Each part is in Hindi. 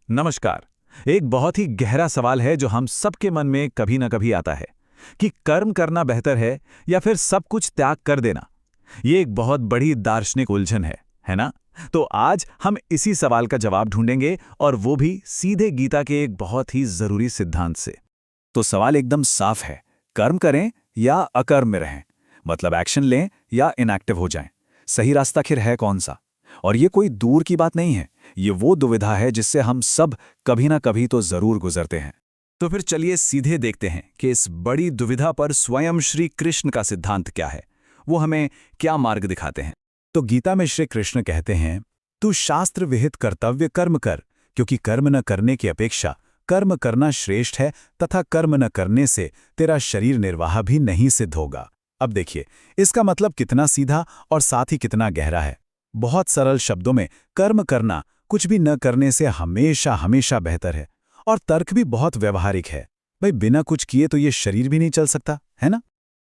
नमस्कार। एक बहुत ही गहरा सवाल है जो हम सबके मन में कभी ना कभी आता है कि कर्म करना बेहतर है या फिर सब कुछ त्याग कर देना। ये एक बहुत बड़ी दार्शनिक उलझन है ना? तो आज हम इसी सवाल का जवाब ढूंढेंगे और वो भी सीधे गीता के एक बहुत ही जरूरी सिद्धांत से। तो सवाल एकदम साफ है, कर्म करें या अकर्म में रहें, मतलब एक्शन लें या इनएक्टिव हो जाएं। सही रास्ता आखिर है कौन सा? और ये कोई दूर की बात नहीं है, ये वो दुविधा है जिससे हम सब कभी ना कभी तो जरूर गुजरते हैं। तो फिर चलिए सीधे देखते हैं कि इस बड़ी दुविधा पर स्वयं श्री कृष्ण का सिद्धांत क्या है, वो हमें क्या मार्ग दिखाते हैं। तो गीता में श्री कृष्ण कहते हैं, तू शास्त्र विहित कर्तव्य कर्म कर, क्योंकि कर्म न करने की अपेक्षा कर्म करना श्रेष्ठ है, तथा कर्म न करने से तेरा शरीर निर्वाह भी नहीं सिद्ध होगा। अब देखिए, इसका मतलब कितना सीधा और साथ ही कितना गहरा है। बहुत सरल शब्दों में कर्म करना कुछ भी न करने से हमेशा हमेशा बेहतर है, और तर्क भी बहुत व्यवहारिक है। भाई, बिना कुछ किए तो ये शरीर भी नहीं चल सकता, है ना?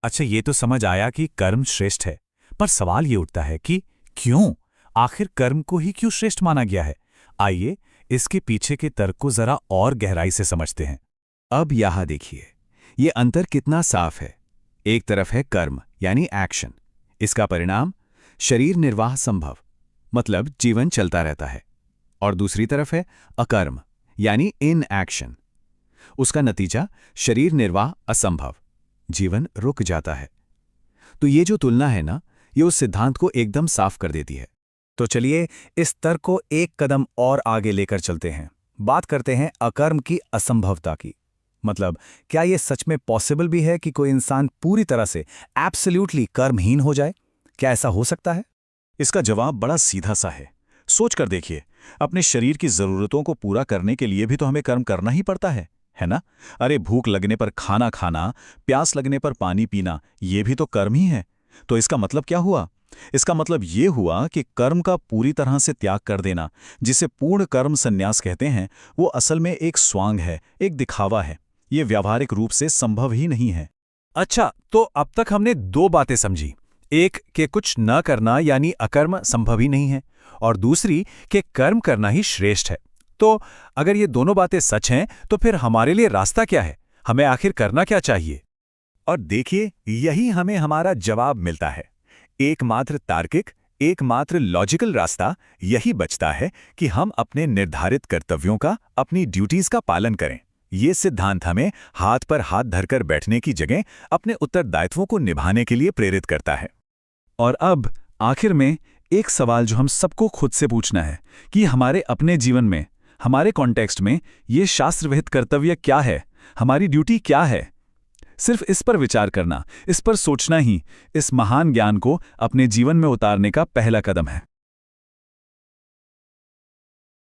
अच्छा, ये तो समझ आया कि कर्म श्रेष्ठ है, पर सवाल ये उठता है कि क्यों? आखिर कर्म को ही क्यों श्रेष्ठ माना गया है? आइए इसके पीछे के तर्क को जरा और गहराई से समझते हैं। अब यहां देखिए, ये अंतर कितना साफ है। एक तरफ है कर्म यानी एक्शन, इसका परिणाम शरीर निर्वाह संभव, मतलब जीवन चलता रहता है। और दूसरी तरफ है अकर्म यानी इन एक्शन, उसका नतीजा शरीर निर्वाह असंभव, जीवन रुक जाता है। तो ये जो तुलना है ना, ये उस सिद्धांत को एकदम साफ कर देती है। तो चलिए इस तर्क को एक कदम और आगे लेकर चलते हैं। बात करते हैं अकर्म की असंभवता की। मतलब, क्या यह सच में पॉसिबल भी है कि कोई इंसान पूरी तरह से एब्सोल्युटली कर्महीन हो जाए? क्या ऐसा हो सकता है? इसका जवाब बड़ा सीधा सा है। सोच कर देखिए, अपने शरीर की जरूरतों को पूरा करने के लिए भी तो हमें कर्म करना ही पड़ता है ना? अरे, भूख लगने पर खाना खाना, प्यास लगने पर पानी पीना, ये भी तो कर्म ही है। तो इसका मतलब क्या हुआ? इसका मतलब ये हुआ कि कर्म का पूरी तरह से त्याग कर देना, जिसे पूर्ण कर्म संन्यास कहते हैं, वो असल में एक स्वांग है, एक दिखावा है। ये व्यावहारिक रूप से संभव ही नहीं है। अच्छा, तो अब तक हमने दो बातें समझी। एक कि कुछ न करना यानी अकर्म संभव ही नहीं है, और दूसरी कि कर्म करना ही श्रेष्ठ है। तो अगर ये दोनों बातें सच हैं, तो फिर हमारे लिए रास्ता क्या है? हमें आखिर करना क्या चाहिए? और देखिए, यही हमें हमारा जवाब मिलता है। एकमात्र तार्किक, एकमात्र लॉजिकल रास्ता यही बचता है कि हम अपने निर्धारित कर्तव्यों का, अपनी ड्यूटीज का पालन करें। ये सिद्धांत हमें हाथ पर हाथ धरकर बैठने की जगह अपने उत्तरदायित्वों को निभाने के लिए प्रेरित करता है। और अब आखिर में एक सवाल जो हम सबको खुद से पूछना है कि हमारे अपने जीवन में, हमारे कॉन्टेक्स्ट में ये शास्त्रविहित कर्तव्य क्या है, हमारी ड्यूटी क्या है? सिर्फ इस पर विचार करना, इस पर सोचना ही इस महान ज्ञान को अपने जीवन में उतारने का पहला कदम है।